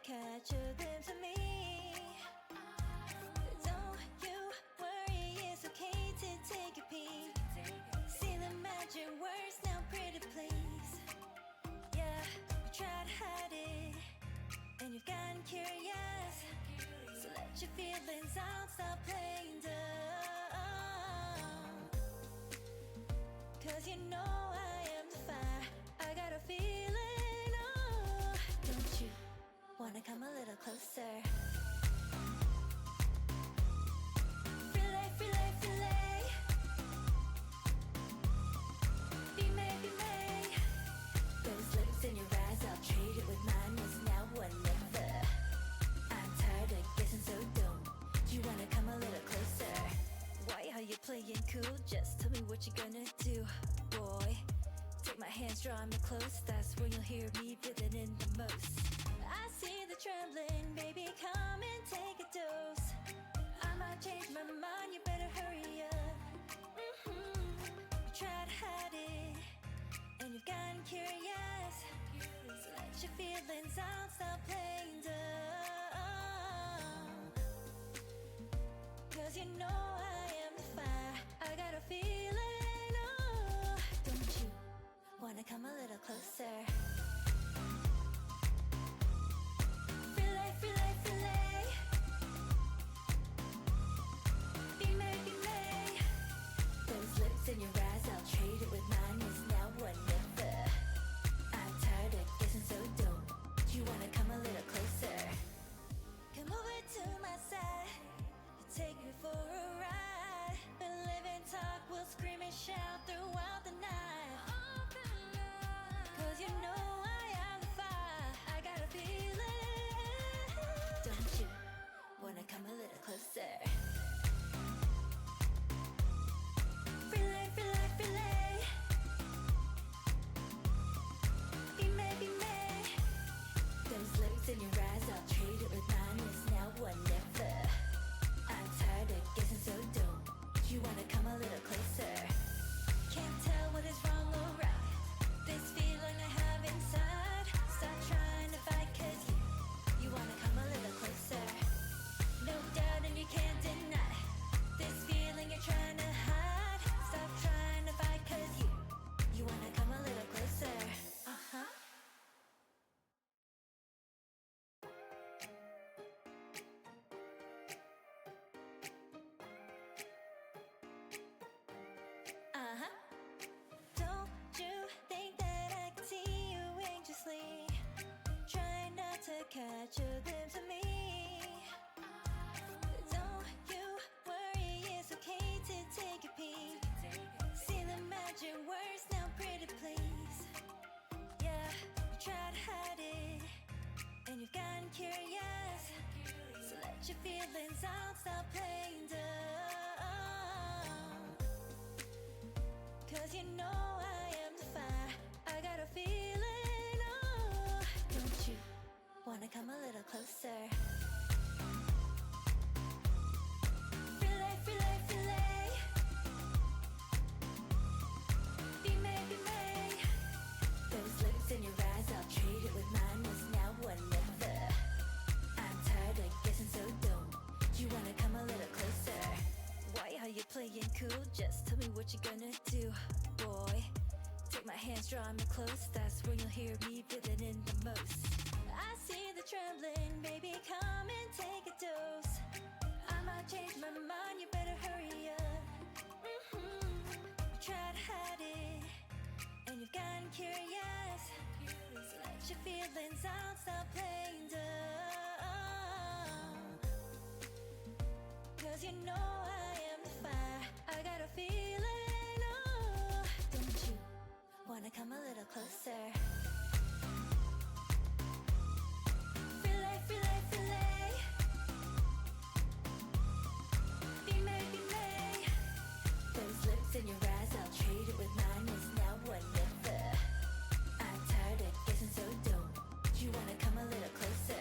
catch a glimpse of me. Don't you worry, it's okay to take a peek. See the magic words now, pretty please. Yeah, you tried to hide it, and you've gotten curious. So let your feelings out, stop playing dumb. 'Cause you know I am the fire, I got a feeling, oh. Don't you wanna come a little closer? Relay, relay, relay. Be may, be may. Those lips in your eyes, I'll trade it with mine. It's now or never. I'm tired of guessing so dumb. Do you wanna come a little closer? Why are you playing cool? Just tell me what you're gonna do, boy. Take my hands, draw me close. That's when you'll hear me breathing in the most. I see the trembling, baby, come and take a dose. I might change my mind, you better hurry up. You tried to hide it, and you've gotten curious. So let your feelings out, stop playing dumb. 'Cause you know I am the fire, I got a feeling, oh. Don't you wanna come a little closer? Relay, relay, relay. Be may, be may. Those lips in your eyes, I'll trade it with mine. It's now or never. I'm tired of guessing so dumb. Do you wanna come a little closer? Come over to my side, take me for a ride. We'll live and talk, we'll scream and shout throughout the night. 'Cause you know I am the fire, I got a feeling. Don't you wanna come a little closer? Relay, relay, relay. Be may, be may. Those lips in your eyes, I'll trade it with mine. It's now or never. I'm tired of guessing so dumb. Do you wanna come a little closer? Can't tell what is wrong or right. This feeling I have inside. Stop trying to fight, 'cause you wanna come a little closer. No doubt and you can't deny this feeling you're trying to hide. Stop trying to fight, 'cause you wanna come a little closer. Uh-huh. Uh-huh. Don't you think that I can see you anxiously? Try not to catch a glimpse of me. Don't you worry, it's okay to take a peek. See the magic words now, pretty please. Yeah, you tried to hide it, and you've gotten curious. So let your feelings out, stop playing dumb. 'Cause you know I am the fire, I got a feeling, oh. Don't you wanna come a little closer? Relay, relay, relay. Be may, be may. Those lips in your eyes, I'll trade it with mine. It's now or never. I'm tired of guessing so dumb. Do you wanna come a little closer? Why are you playing cool? Just tell me what you're gonna do, boy. Take my hands, draw me close. That's when you'll hear me breathing in the most. I see the trembling, baby, come and take a dose. I might change my mind, you better hurry up. You tried to hide it, and you've gotten curious. So let your feelings out, stop playing dumb. 'Cause you know I am the fire, I got a feeling, oh. Don't you wanna come a little closer? Relay, relay, relay. Be may, be may. Those lips in your eyes, I'll trade it with mine. It's now or never. I'm tired of guessing so dumb. Do you wanna come a little closer?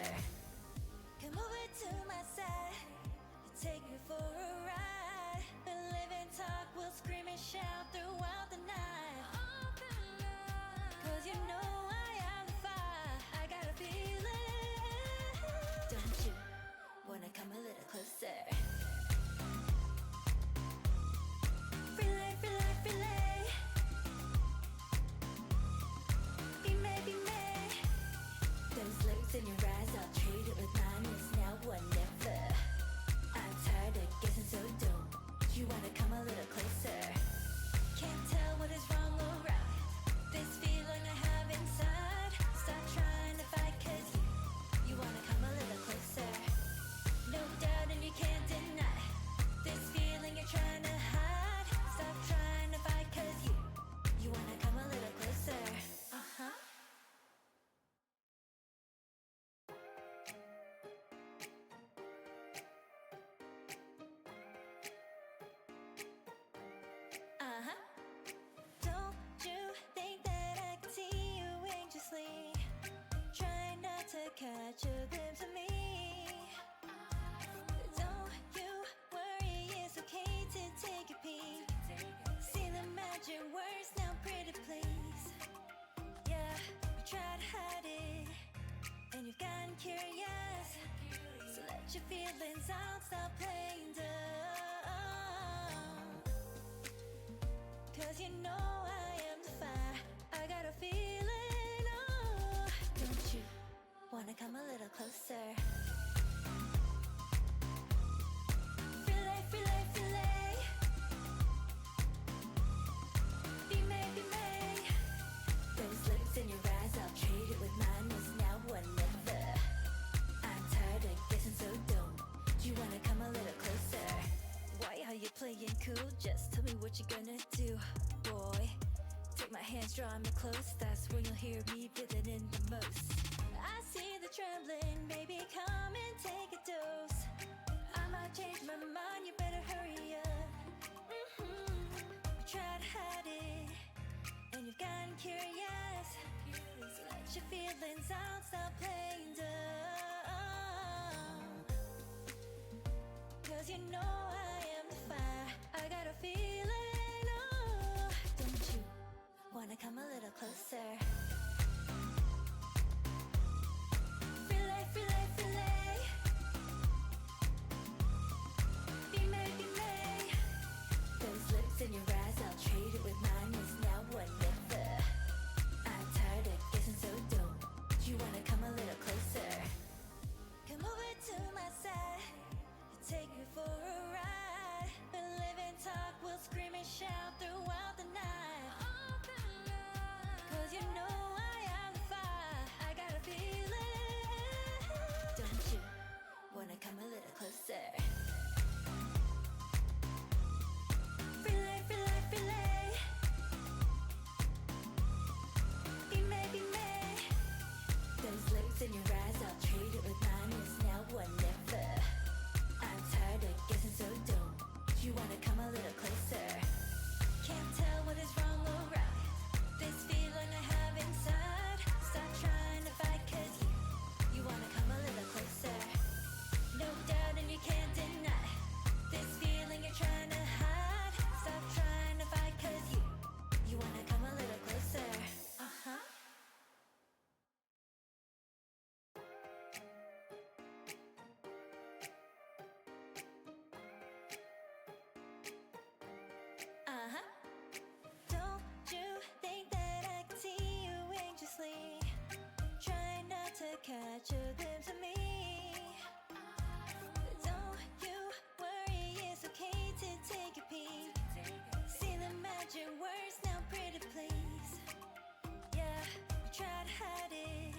to catch a glimpse of me. Don't you worry, it's okay to take a peek. See the magic words now, pretty please. Yeah, you try to hide it, and you've gotten curious. So let your feelings out, stop playing dumb. 'Cause you know I am the fire, I got a feeling, oh. Don't you wanna come a little closer? Filet, filet, filet. Be made, be made. Those lips in your eyes, I'll trade it with mine. Is now or never. I'm tired of guessing, so don't you wanna come a little closer? Why are you playing cool? Just tell me what you're gonna do, boy. Take my hands, draw me close. That's when you'll hear me breathing in the most. I see the trembling, baby, come and take a dose. I might change my mind, you better hurry up. You try to hide it, and you've gotten curious. So let your feelings out, stop playing dumb. 'Cause you know I am the fire, I got a feeling, oh. Don't you wanna come a little closer? Filet, filet, filet. Be made, be made. Those lips in your eyes, I'll trade it with mine. Is now or never. I'm tired of guessing, so don't you wanna come a little closer? Come over to my side, take me for a ride. We'll live and talk, we'll scream and shout throughout the night. 'Cause you know I am the fire, I got a feeling. Don't you wanna come a little closer? Filet, filet, filet. Be made, be made. Those lips in your eyes, I'll trade it with mine. Is now or never. I'm tired of guessing, so don't you wanna come a little closer? Can't tell what is wrong or right. This feeling I have inside. Stop trying to fight, 'cause you wanna come a little closer. No doubt and you can't deny this feeling you're trying to hide. Stop trying to fight, 'cause you wanna come a little closer. Uh-huh. Uh-huh. Don't you think that I can see you anxiously? Trying not to catch a glimpse of me. Don't you worry, it's okay to take a peek. See the magic words now, pretty please. Yeah, you try to hide it,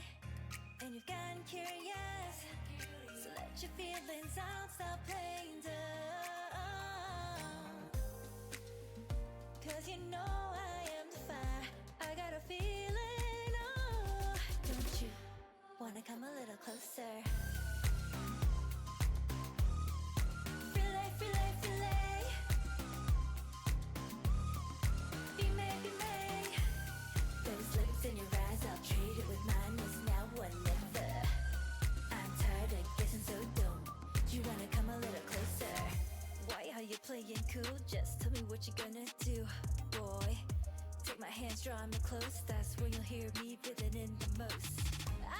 and you've gotten curious. So let your feelings out, stop playing dumb. 'Cause you know I am the fire, I got a feeling, oh. Don't you wanna come a little closer? Filet, filet, filet. Be made, be made. Those lips in your eyes, I'll trade it with mine. Is now or never. I'm tired of guessing, so don't you wanna come a little closer? Why are you playing cool? Just tell me what you're gonna do, boy. Take my hands, draw me close. That's when you'll hear me breathing in the most.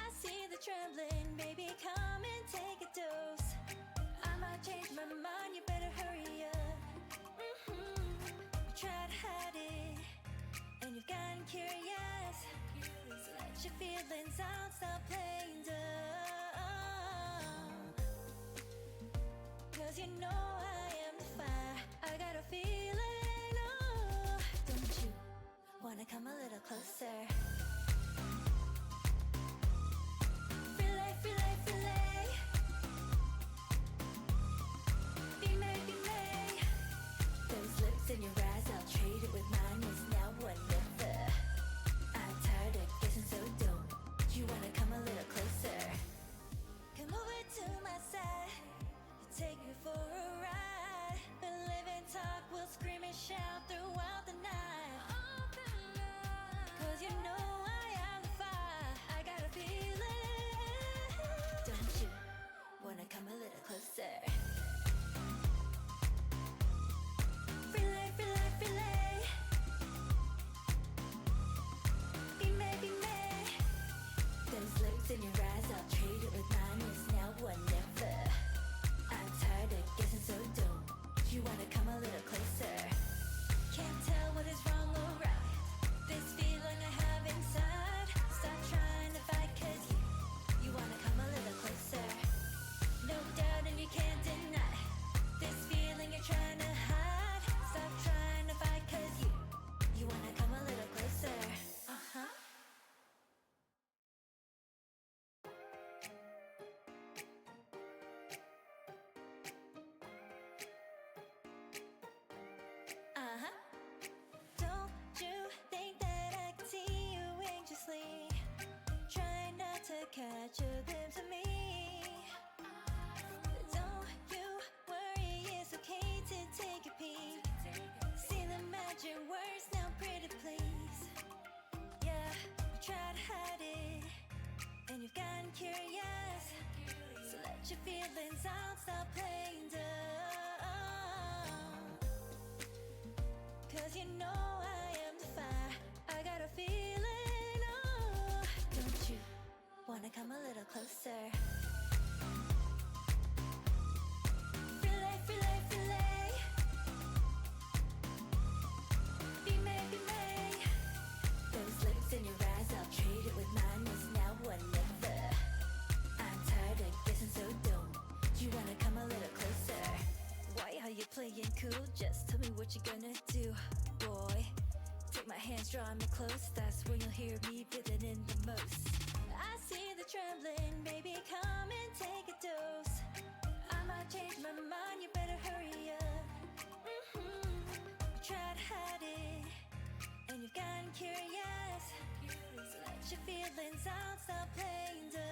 I see the trembling, baby, come and take a dose. I might change my mind, you better hurry up. You try to hide it, and you've gotten curious. So let your feelings out, stop playing dumb. 'Cause you know I am the fire, I got a feeling, oh. Don't you wanna come a little closer? Filet, filet, filet. Be made, be made. Those lips in your eyes, I'll trade it with mine. Is now or never. I'm tired of guessing, so don't you wanna come a little closer? Come over to my side, take me for a ride. We'll live and talk, we'll scream and shout throughout the night. 'Cause you know I am the fire, I got a feeling. catch a glimpse of me. Don't you worry, it's okay to take a peek. See the magic words now, pretty please. Yeah, you try to hide it, and you've gotten curious. So let your feelings out, stop playing dumb. Cause you know I am the fire, I got a feeling, oh. Don't you wanna come a little closer? Fillet, fillet, fillet. Be made, be made. Those lips in your eyes, I'll trade it with mine. It's now or never. I'm tired of guessing, so don't you wanna come a little closer? Why are you playing cool? Just tell me what you're gonna do, boy. Take my hands, draw me close. That's when you'll hear me feeling in the most. I see the trembling, baby, come and take a dose. I might change my mind, you better hurry up. You try to hide it, and you've gotten curious. So let your feelings out, stop playing dumb.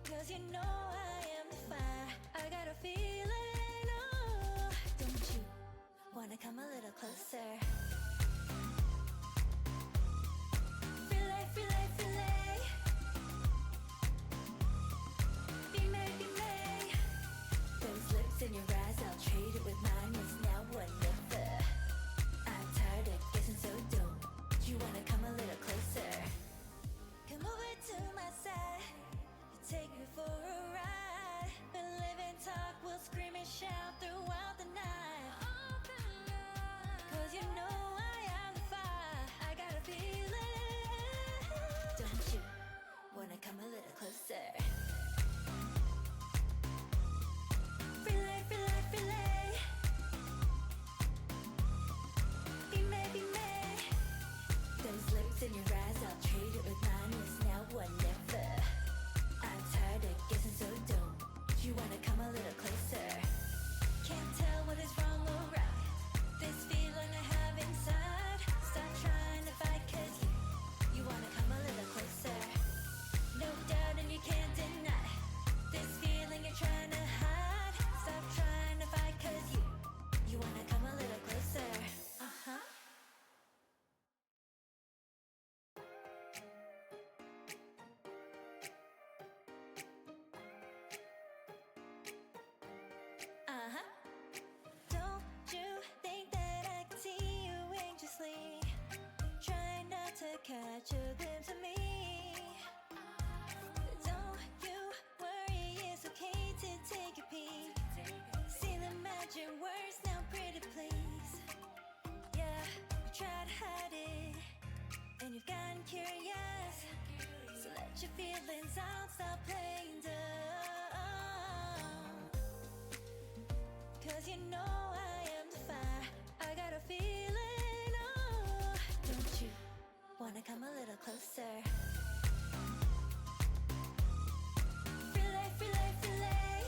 Cause you know I am the fire, I got a feeling, oh. Don't you wanna come a little closer? Fillet, fillet, fillet. Be made, be made. Those lips in your eyes, I'll trade it with mine. It's now or never. I'm tired of guessing, so don't you wanna come a little closer? Come over to my side, take me for a ride. We'll live and talk, we'll scream and shout throughout the night. Cause you know I am the fire, I got a feeling. Don't you wanna come a little closer? Fillet, fillet, fillet. Be made, be made. Those lips in your eyes, I'll trade it with mine. It's now or never. I'm tired of guessing, so don't you wanna come a little closer? Can't tell what is wrong or right. This feeling I have inside. Stop trying to fight, cause you wanna come a little closer. No doubt and you can't deny this feeling you're trying to hide. Stop trying to fight, cause you wanna come a little closer. Uh-huh. Uh-huh. Don't you think that I can see you anxiously? Try not to catch a glimpse of me. Don't you worry, it's okay to take a peek. See the magic words now, pretty please. Yeah, you try to hide it, and you've gotten curious. So let your feelings out, stop playing dumb. Cause you know I am the fire, I got a feeling, oh. Don't you wanna come a little closer? Fillet, fillet, fillet.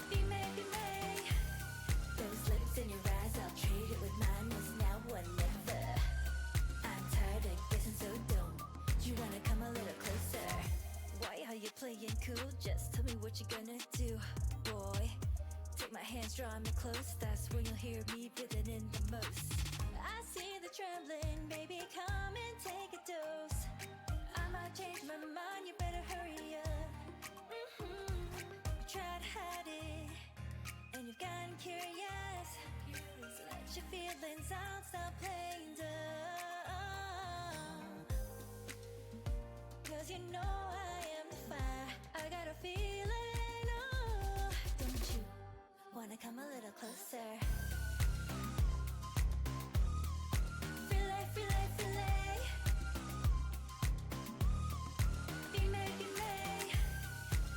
Be made, be made. Those lips in your eyes, I'll trade it with mine. It's now or never. I'm tired of guessing, so don't you wanna come a little closer? Why are you playing cool? Just tell me what you're gonna do, boy. Take my hands, draw me close. That's when you'll hear me feeling in the most. I see the trembling, baby, come and take a dose. I might change my mind, you better hurry up. You try to hide it, and you've gotten curious. So let your feelings out, stop playing dumb. Cause you know I am the fire, I got a feeling, oh. Don't you wanna come a little closer? Fillet, fillet, fillet. Be made, be made.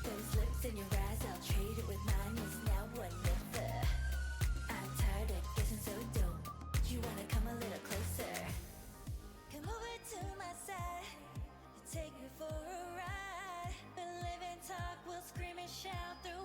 Those lips in your eyes, I'll trade it with mine. It's now or never. I'm tired of guessing, so don't you wanna come a little closer? Come over to my side, take me for a ride. We'll live and talk, we'll scream and shout through